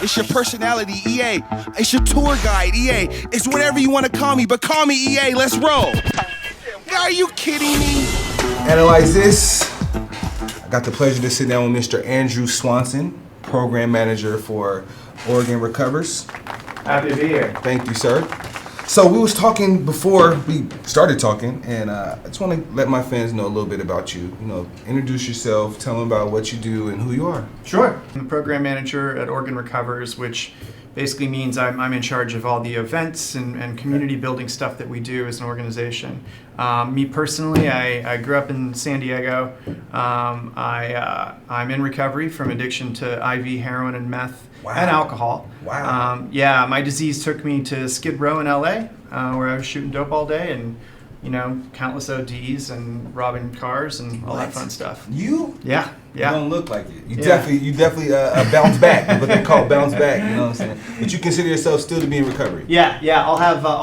It's your personality, EA. It's your tour guide, EA. It's whatever you want to call me, but call me EA. Let's roll. Are you kidding me? Analyzethis. I got the pleasure to sit down with Mr. Andrew Swanson, Program Manager for Oregon Recovers. Happy to be here. Thank you, sir. So we was talking before we started talking, and I just want to let my fans know a little bit about you. You know, introduce yourself, tell them about what you do and who you are. Sure. I'm the program manager at Oregon Recovers, which basically means I'm in charge of all the events and community building stuff that we do as an organization. Me personally, I grew up in San Diego. I'm in recovery from addiction to IV heroin and meth. Wow. And alcohol. Wow. Yeah, my disease took me to Skid Row in LA, where I was shooting dope all day and, you know, countless ODs and robbing cars and all that fun stuff. You? Yeah. You don't look like it. You definitely bounce back. What they call bounce back. You know what I'm saying? But you consider yourself still to be in recovery. Yeah. I'll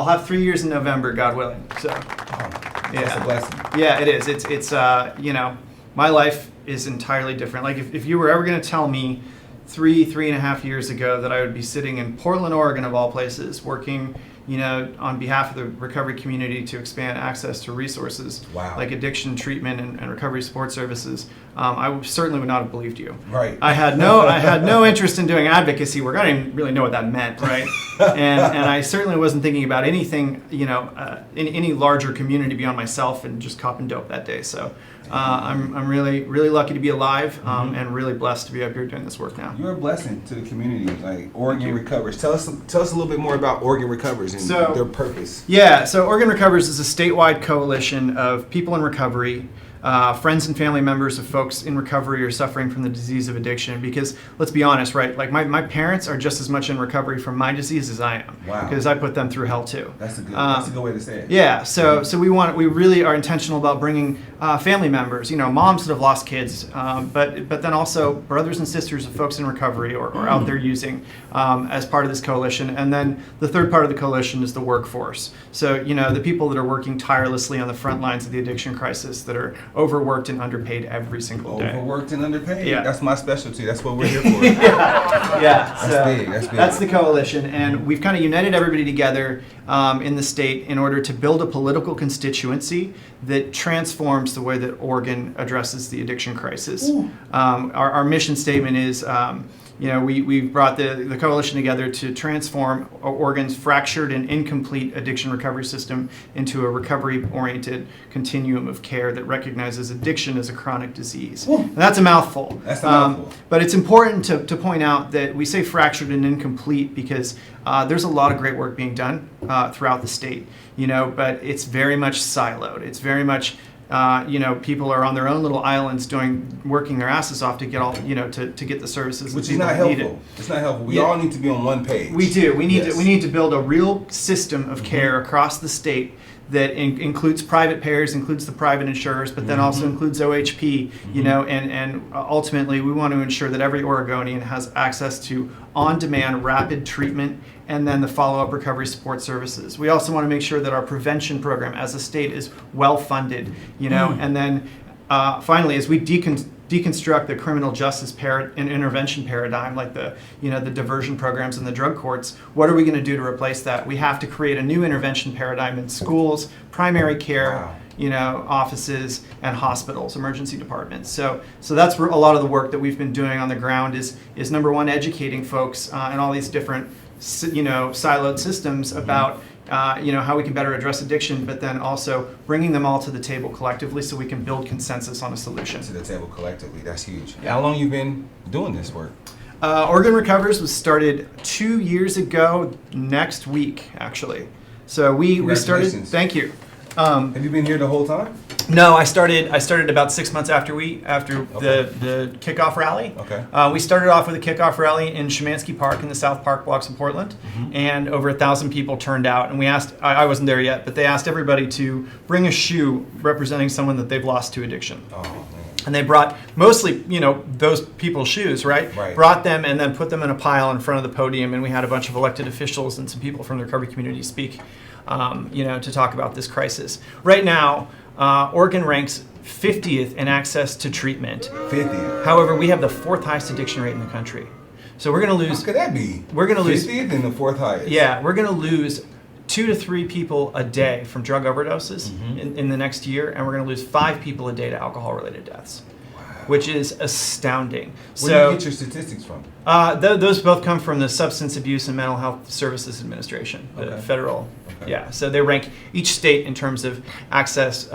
have 3 years in November, God willing. So. That's a blessing. Yeah, it is. It's you know, my life is entirely different. Like if you were ever going to tell me 3.5 years ago that I would be sitting in Portland, Oregon, of all places, working, you know, on behalf of the recovery community to expand access to resources like addiction treatment and recovery support services, I certainly would not have believed you. Right. I had no interest in doing advocacy work. I didn't really know what that meant, right? and I certainly wasn't thinking about anything, you know, in any larger community beyond myself and just copping dope that day. So. I'm really lucky to be alive and really blessed to be up here doing this work now. You're a blessing to the community, like Oregon Recovers. Tell us a little bit more about Oregon Recovers and their purpose. Yeah, so Oregon Recovers is a statewide coalition of people in recovery, friends and family members of folks in recovery or suffering from the disease of addiction. Because let's be honest, right? Like my parents are just as much in recovery from my disease as I am. Wow. Because I put them through hell too. That's a good way to say it. Yeah. So we really are intentional about bringing family members, you know, moms that have lost kids, but then also brothers and sisters of folks in recovery or out there using as part of this coalition. And then the third part of the coalition is the workforce. So, you know, the people that are working tirelessly on the front lines of the addiction crisis that are overworked and underpaid every single day. Overworked and underpaid? Yeah. That's my specialty. That's what we're here for. Yeah. That's big. That's the coalition. And we've kind of united everybody together in the state in order to build a political constituency that transforms the way that Oregon addresses the addiction crisis. Our mission statement is, you know, we brought the coalition together to transform Oregon's fractured and incomplete addiction recovery system into a recovery-oriented continuum of care that recognizes addiction as a chronic disease. And that's a mouthful. But it's important to point out that we say fractured and incomplete because there's a lot of great work being done throughout the state, you know, but it's very much siloed. It's very much you know, people are on their own little islands working their asses off to get all, you know, to get the services. Which is not helpful. It's not helpful. We all need to be on one page. We do. We need to build a real system of care across the state that includes private payers, includes the private insurers, but then also includes OHP, you know, and ultimately we want to ensure that every Oregonian has access to on-demand rapid treatment and then the follow-up recovery support services. We also want to make sure that our prevention program as a state is well-funded, you know, and then finally, as we deconstruct the criminal justice and intervention paradigm, like the diversion programs and the drug courts, what are we going to do to replace that? We have to create a new intervention paradigm in schools, primary care, you know, offices and hospitals, emergency departments. So that's a lot of the work that we've been doing on the ground is number one, educating folks in all these different, you know, siloed systems about you know, how we can better address addiction, but then also bringing them all to the table collectively so we can build consensus on a solution. To the table collectively, that's huge. How long you been doing this work? Oregon Recovers was started 2 years ago next week, actually. So we started, thank you. Have you been here the whole time? No, I started about 6 months after the kickoff rally. Okay. We started off with a kickoff rally in Szymanski Park in the South Park blocks of Portland, and over 1,000 people turned out. And we asked, I wasn't there yet, but they asked everybody to bring a shoe representing someone that they've lost to addiction. Oh, man. And they brought mostly, you know, those people's shoes, right? Brought them and then put them in a pile in front of the podium, and we had a bunch of elected officials and some people from the recovery community speak, you know, to talk about this crisis. Right now, Oregon ranks 50th in access to treatment. 50th. However, we have the 4th highest addiction rate in the country. So we're going to lose. How could that be? We're going to lose 50th and the fourth highest. Yeah, we're going to lose 2 to 3 people a day from drug overdoses in the next year, and we're going to lose 5 people a day to alcohol-related deaths, which is astounding. Where do you get your statistics from? Those both come from the Substance Abuse and Mental Health Services Administration, the federal. Okay. Yeah, so they rank each state in terms of access,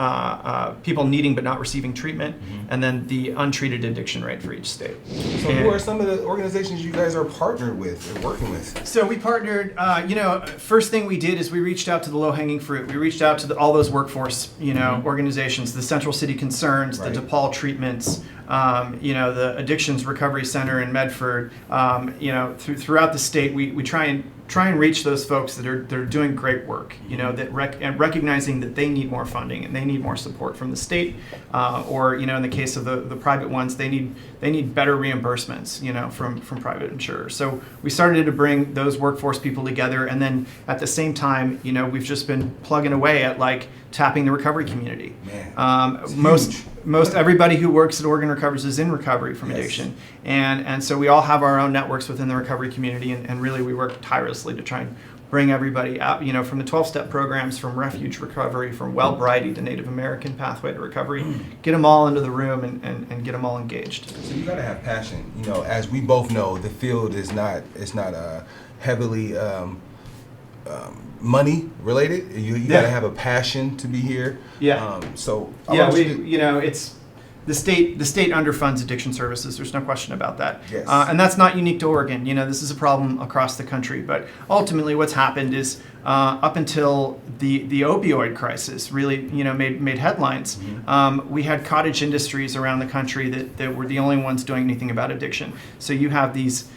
people needing but not receiving treatment, and then the untreated addiction rate for each state. So who are some of the organizations you guys are partnered with or working with? So we partnered, first thing we did is we reached out to the low-hanging fruit. We reached out to all those workforce, organizations, the Central City Concerns, the DePaul Treatments, the Addictions Recovery Center in Medford. Throughout the state, we try and reach those folks that are doing great work. And recognizing that they need more funding and they need more support from the state, or in the case of the private ones, they need better reimbursements, from private insurers. So we started to bring those workforce people together, and then at the same time, we've just been plugging away at tapping the recovery community. Most everybody who works at Oregon Recovers is in recovery from addiction, and so we all have our own networks within the recovery community, and really we work tirelessly to try and bring everybody out, from the 12-step programs, from refuge recovery, from Well-Brighty to Native American Pathway to Recovery, get them all into the room and get them all engaged. So you got to have passion. As we both know, the field is not heavily money related. You got to have a passion to be here. Yeah. It's the state underfunds addiction services. There's no question about that. Yes. And that's not unique to Oregon. This is a problem across the country. But ultimately, what's happened is up until the opioid crisis really made headlines. We had cottage industries around the country that were the only ones doing anything about addiction. So you have these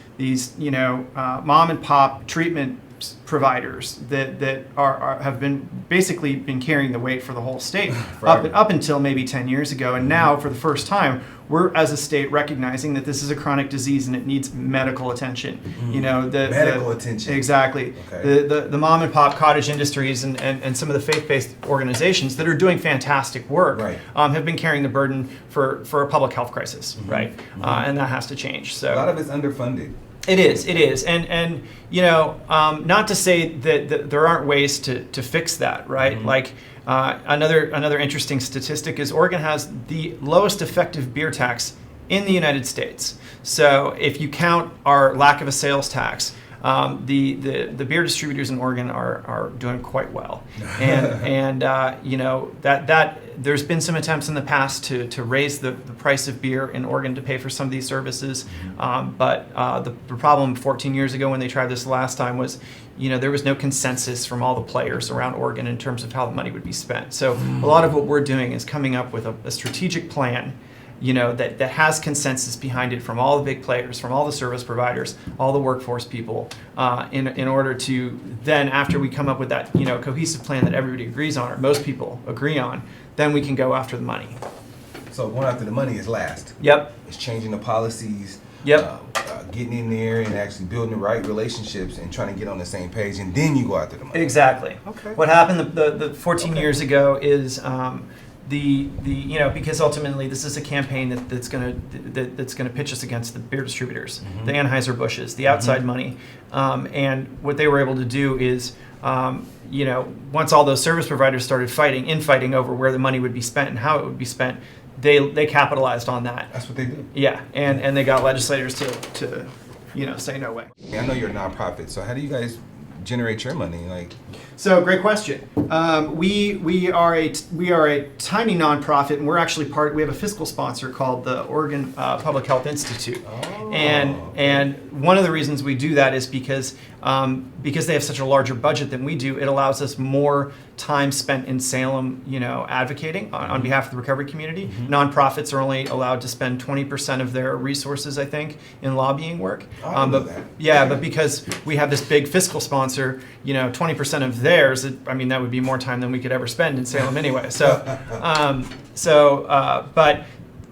mom and pop treatment providers that have been carrying the weight for the whole state up until maybe 10 years ago, and now for the first time we're as a state recognizing that this is a chronic disease and it needs medical attention. Medical attention. Exactly. Okay. The mom and pop cottage industries and some of the faith-based organizations that are doing fantastic work have been carrying the burden for a public health crisis, and that has to change. So a lot of it's underfunded. It is, and not to say that there aren't ways to fix that, right? Another interesting statistic is Oregon has the lowest effective beer tax in the United States. So if you count our lack of a sales tax, the beer distributors in Oregon are doing quite well, and that there's been some attempts in the past to raise the price of beer in Oregon to pay for some of these services, but the problem 14 years ago when they tried this last time was there was no consensus from all the players around Oregon in terms of how the money would be spent. So a lot of what we're doing is coming up with a strategic plan that has consensus behind it from all the big players, from all the service providers, all the workforce people, in order to then, after we come up with that cohesive plan that everybody agrees on, or most people agree on, then we can go after the money. So going after the money is last. Yep. It's changing the policies. Yep. Getting in there and actually building the right relationships and trying to get on the same page, and then you go after the money. Exactly. Okay. What happened the 14 years ago is because ultimately this is a campaign that's going to pitch us against the beer distributors, the Anheuser-Busch's, the outside money, and what they were able to do is, once all those service providers started fighting over where the money would be spent and how it would be spent, they capitalized on that. That's what they did. Yeah, and they got legislators to say no way. I know you're a nonprofit, so how do you guys generate your money? So great question. We are a tiny nonprofit, and we're actually we have a fiscal sponsor called the Oregon Public Health Institute. Oh. And one of the reasons we do that is because they have such a larger budget than we do. It allows us more time spent in Salem, advocating on behalf of the recovery community. Nonprofits are only allowed to spend 20% of their resources, I think, in lobbying work. But because we have this big fiscal sponsor, 20% of theirs, that would be more time than we could ever spend in Salem anyway. But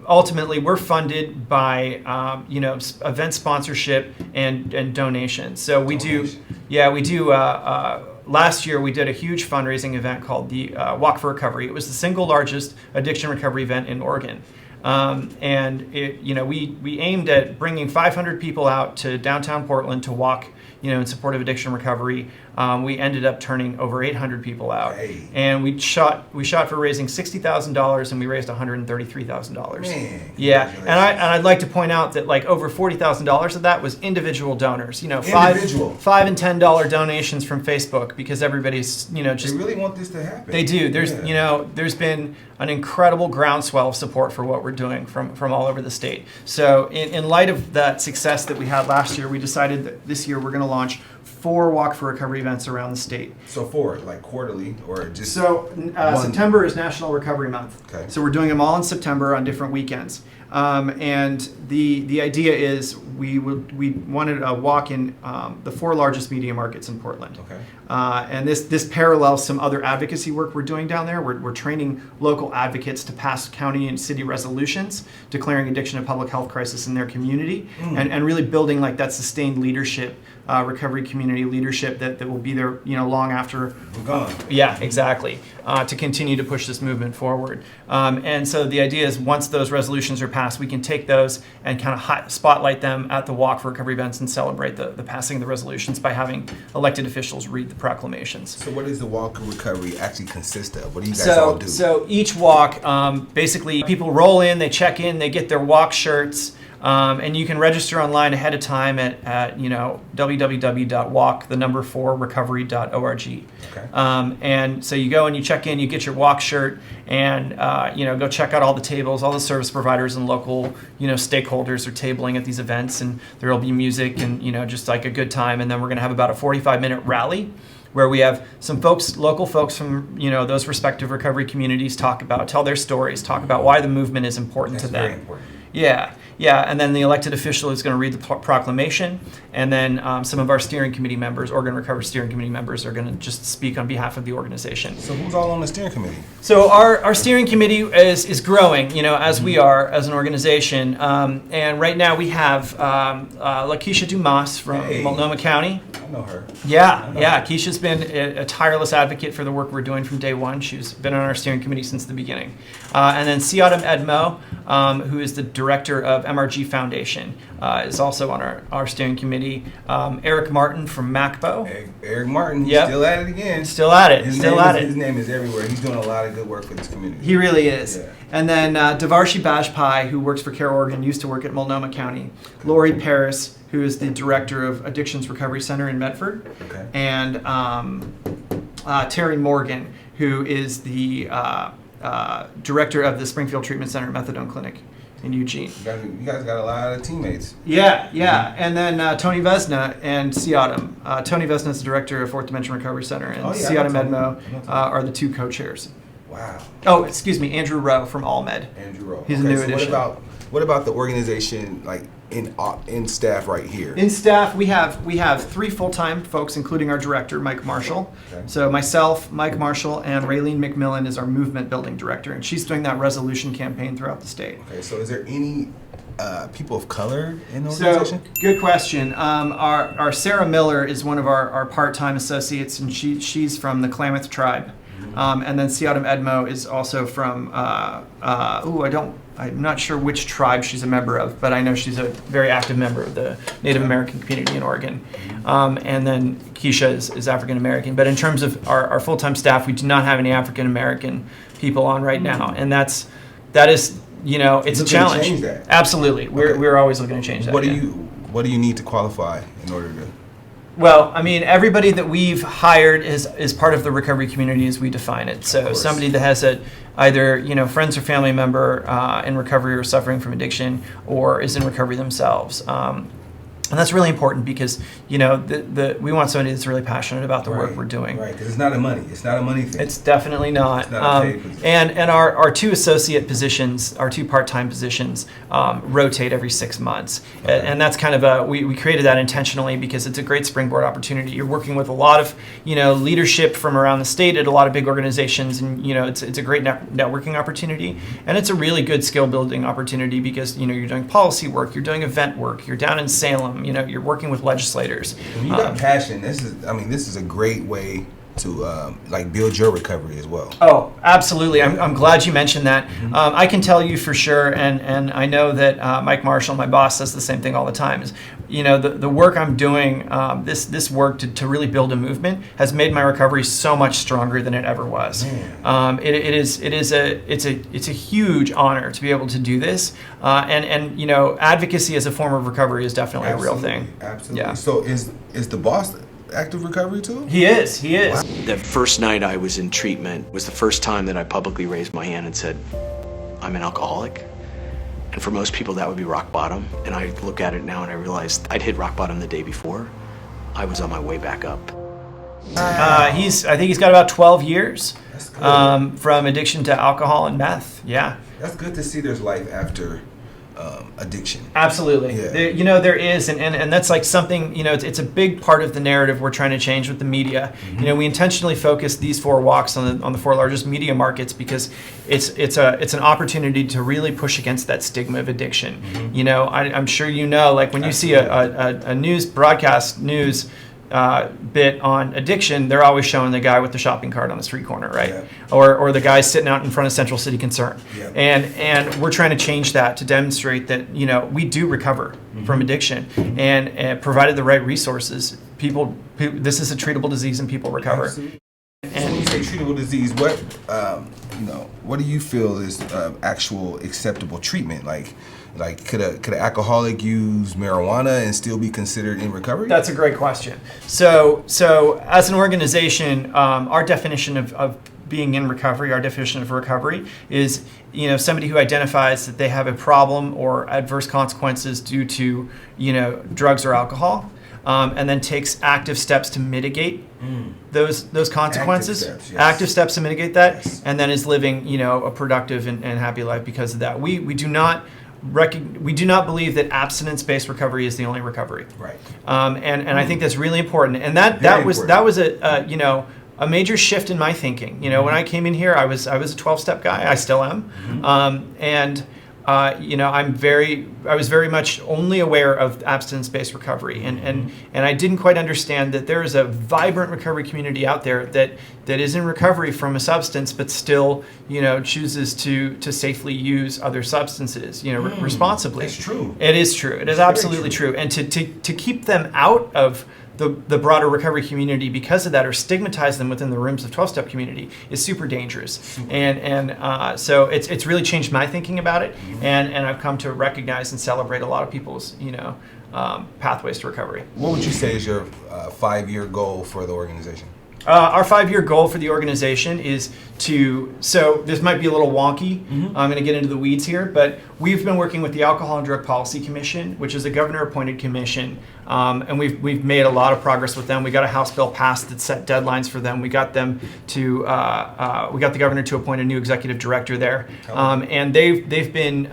ultimately, we're funded by event sponsorship and donations. So we do. Last year, we did a huge fundraising event called the Walk for Recovery. It was the single largest addiction recovery event in Oregon. And we aimed at bringing 500 people out to downtown Portland to walk, in support of addiction recovery. We ended up turning over 800 people out, and we shot for raising $60,000, and we raised $133,000. Man, yeah, and I'd like to point out that like over $40,000 of that was individual donors. $5 and $10 donations from Facebook, because everybody's just they really want this to happen. They do. There's been an incredible groundswell of support for what we're doing from all over the state. So in light of that success that we had last year, we decided that this year we're going to launch 4 Walk for Recovery events around the state. So 4, like quarterly, or just September is National Recovery Month. Okay. So we're doing them all in September on different weekends. And the idea is we wanted a walk in the 4 largest media markets in Portland. Okay. And this parallels some other advocacy work we're doing down there. We're training local advocates to pass county and city resolutions declaring addiction a public health crisis in their community, and really building like that sustained leadership, recovery community leadership that will be there long after we're gone. Yeah, exactly. To continue to push this movement forward. And so the idea is once those resolutions are passed, we can take those and kind of spotlight them at the Walk for Recovery events and celebrate the passing of the resolutions by having elected officials read the proclamations. So what does the Walk for Recovery actually consist of? What do you guys all do? So each walk, basically people roll in, they check in, they get their walk shirts. And you can register online ahead of time at www.walk4recovery.org. Okay. And so you go and you check in, you get your walk shirt, and go check out all the tables. All the service providers and local stakeholders are tabling at these events, and there will be music and just like a good time. And then we're going to have about a 45-minute rally where we have some local folks from those respective recovery communities tell their stories, talk about why the movement is important to them. Very important. Yeah, and then the elected official is going to read the proclamation, and then some of our steering committee members, Organ Recovery steering committee members, are going to just speak on behalf of the organization. So who's all on the steering committee? So our steering committee is growing, as we are as an organization, and right now we have Lakeisha Dumas from Multnomah County. I know her. Yeah. Keisha's been a tireless advocate for the work we're doing from day one. She's been on our steering committee since the beginning. And then Siadam Edmo, who is the director of MRG Foundation, is also on our steering committee. Eric Martin from MACBO. Eric Martin, yep. Still at it again. Still at it. His name is everywhere. He's doing a lot of good work for this community. He really is. Yeah. And then Devarshi Bajpai, who works for Care Oregon, used to work at Multnomah County. Lori Paris, who is the director of Addictions Recovery Center in Medford. Okay. And Terry Morgan, who is the director of the Springfield Treatment Center Methadone Clinic in Eugene. You guys got a lot of teammates. Yeah. And then Tony Vesna and Siadam. Tony Vesna is the director of Fourth Dimension Recovery Center, and Siadam Edmo are the 2 co-chairs. Wow. Oh, excuse me, Andrew Rowe from AllMed. Andrew Rowe. He's a new addition. What about the organization, like in staff right here? In staff, we have 3 full-time folks, including our director, Mike Marshall. Okay. So myself, Mike Marshall, and Raylene McMillan is our movement building director, and she's doing that resolution campaign throughout the state. Okay, so is there any people of color in the organization? So, good question. Our Sarah Miller is one of our part-time associates, and she's from the Klamath tribe. And then Siadam Edmo is also from, I'm not sure which tribe she's a member of, but I know she's a very active member of the Native American community in Oregon. And then Keisha is African American. But in terms of our full-time staff, we do not have any African American people on right now. And that is, it's a challenge. Change that. Absolutely. We're always looking to change that. What do you need to qualify in order to? Well, I mean, everybody that we've hired is part of the recovery community as we define it. So somebody that has either friends or family member in recovery or suffering from addiction, or is in recovery themselves. And that's really important because, we want somebody that's really passionate about the work we're doing. Right, because it's not a money thing. It's definitely not. It's not a paid position. And our 2 associate positions, our 2 part-time positions, rotate every 6 months. Okay. And that's kind of we created that intentionally because it's a great springboard opportunity. You're working with a lot of, leadership from around the state at a lot of big organizations, and, it's a great networking opportunity. And it's a really good skill building opportunity because, you're doing policy work, you're doing event work, you're down in Salem, you're working with legislators. When you got passion, this is a great way like build your recovery as well? Oh, absolutely. I'm glad you mentioned that. I can tell you for sure, and I know that Mike Marshall, my boss, says the same thing all the time. Is, you know, the work I'm doing, this work to really build a movement has made my recovery so much stronger than it ever was. It's a huge honor to be able to do this, and you know, advocacy as a form of recovery is definitely a real thing. Absolutely. Yeah. So is the boss active recovery too? He is. Wow. The first night I was in treatment was the first time that I publicly raised my hand and said, I'm an alcoholic. And for most people that would be rock bottom. And I look at it now and I realized I'd hit rock bottom the day before. I was on my way back up. I think he's got about 12 years from addiction to alcohol and meth. Yeah. That's good to see there's life after addiction. Absolutely. Yeah. There is, and that's like something, you know, it's a big part of the narrative we're trying to change with the media. You know, we intentionally focus these 4 walks on the 4 largest media markets because it's an opportunity to really push against that stigma of addiction. You know, I'm sure you know, like when you see a news broadcast news bit on addiction, they're always showing the guy with the shopping cart on the street corner, right? Yeah. Or the guy sitting out in front of Central City Concern. Yeah. And we're trying to change that to demonstrate that, you know, we do recover from addiction, and provided the right resources, this is a treatable disease and people recover. Absolutely. So when you say treatable disease, what do you feel is actual acceptable treatment? Like could an alcoholic use marijuana and still be considered in recovery? That's a great question. So as an organization, our definition of being in recovery, our definition of recovery is, you know, somebody who identifies that they have a problem or adverse consequences due to, you know, drugs or alcohol, and then takes active steps to mitigate those consequences. Active steps to mitigate that, Yes. and then is living, you know, a productive and happy life because of that. We do not believe that abstinence-based recovery is the only recovery. Right. And I think that's really important. And that was a major shift in my thinking. You know, when I came in here, I was a 12-step guy. I still am. You know, I was very much only aware of abstinence-based recovery, and I didn't quite understand that there is a vibrant recovery community out there that is in recovery from a substance, but still, you know, chooses to safely use other substances, you know, responsibly. That's true. It is true. It is absolutely true. And to keep them out of the broader recovery community because of that, or stigmatize them within the rooms of 12-step community, is super dangerous. So it's really changed my thinking about it, and I've come to recognize and celebrate a lot of people's, you know, pathways to recovery. What would you say is your 5-year goal for the organization? Our 5-year goal for the organization is so this might be a little wonky. I'm going to get into the weeds here, but we've been working with the Alcohol and Drug Policy Commission, which is a governor-appointed commission, and we've made a lot of progress with them. We got a House bill passed that set deadlines for them. We got them to we got the governor to appoint a new executive director there, and they've been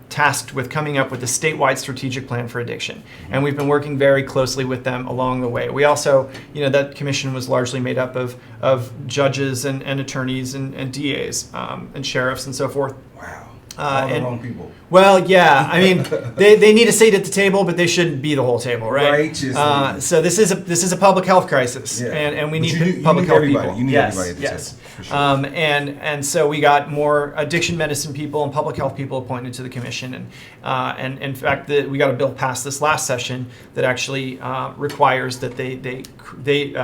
tasked with coming up with a statewide strategic plan for addiction, and we've been working very closely with them along the way. We also, you know, that commission was largely made up of judges and attorneys and DAs and sheriffs and so forth. Wow. All the wrong people. Well, yeah. I mean, they need a seat at the table, but they shouldn't be the whole table, right? So this is a public health crisis, and we need public health people. You need everybody at the table. For sure. And so we got more addiction medicine people and public health people appointed to the commission, and in fact, we got a bill passed this last session that actually requires that they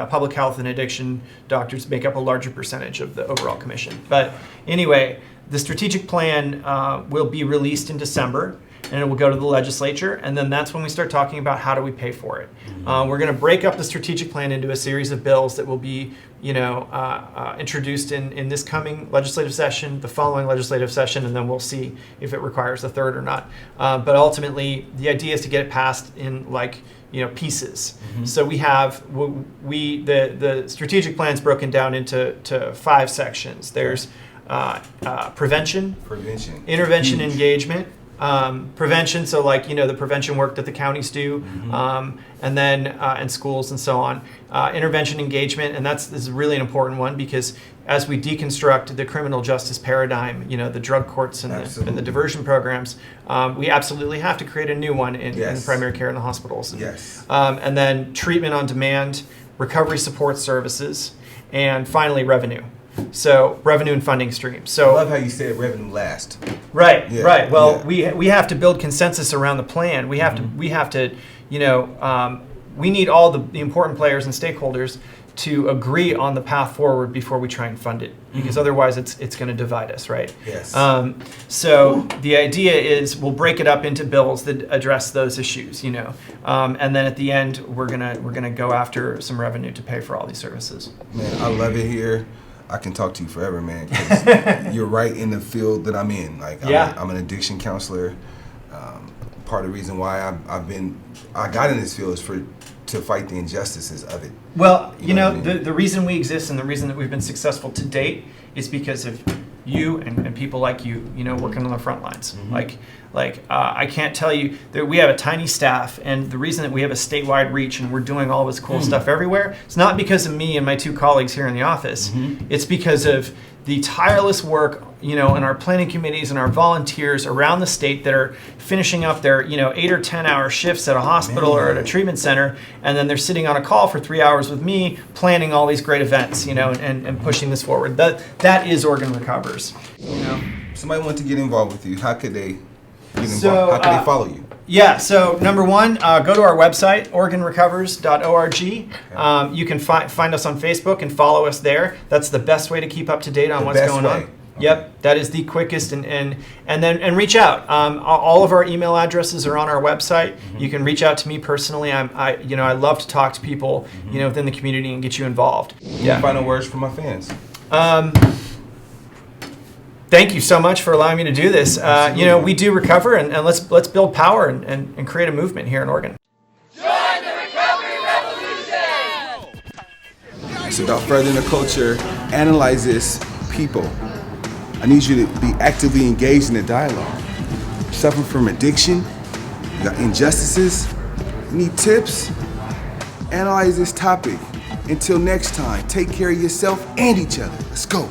public health and addiction doctors make up a larger percentage of the overall commission. But anyway, the strategic plan will be released in December, and it will go to the legislature, and then that's when we start talking about how do we pay for it. We're going to break up the strategic plan into a series of bills that will be, you know, introduced in this coming legislative session, the following legislative session, and then we'll see if it requires a third or not. But ultimately, the idea is to get it passed in, like, you know, pieces. So we have the strategic plan is broken down into 5 sections. There's prevention, intervention, huge. Engagement, prevention. So, like, you know, the prevention work that the counties do, and then and schools and so on. Intervention, engagement, and this is really an important one because as we deconstruct the criminal justice paradigm, you know, the drug courts and the diversion programs, we absolutely have to create a new one in primary care in the hospitals. Yes. And then treatment on demand. recovery support services, and finally revenue. So revenue and funding streams. So I love how you said revenue last. right, Yeah, right. Well, yeah. we have to build consensus around the plan. We have to we need all the important players and stakeholders to agree on the path forward before we try and fund it, because otherwise it's going to divide us, right? Yes. So the idea is we'll break it up into bills that address those issues, and then at the end we're gonna go after some revenue to pay for all these services. Man, I love it here. I can talk to you forever, man, 'cause you're right in the field that I'm in. Like, I'm an addiction counselor. Part of the reason why I got in this field is to fight the injustices of it. Well, You know what I mean? the reason we exist and the reason that we've been successful to date is because of you and people like you, working on the front lines. I can't tell you that we have a tiny staff, and the reason that we have a statewide reach and we're doing all this cool stuff everywhere, it's not because of me and my two colleagues here in the office. It's because of the tireless work, in our planning committees and our volunteers around the state that are finishing up their, 8 or 10 hour shifts at a hospital or at a treatment center, and then they're sitting on a call for 3 hours with me, planning all these great events, and pushing this forward. That is Oregon Recovers. Somebody want to get involved with you. How could they get involved? So, How could they follow you? Yeah, so number one, go to our website, OregonRecovers.org. You can find us on Facebook and follow us there. That's the best way to keep up to date on what's going on. Yep, that is the quickest, and then reach out. All of our email addresses are on our website. You can reach out to me personally. I love to talk to people, within the community and get you involved. Yeah. Final words for my fans. Thank you so much for allowing me to do this. We do recover, and let's build power and create a movement here in Oregon. Join the recovery revolution! So without further ado, culture, analyze this, people. I need you to be actively engaged in the dialogue. Suffering from addiction, you got injustices, you need tips? Analyze this topic. Until next time, take care of yourself and each other. Let's go.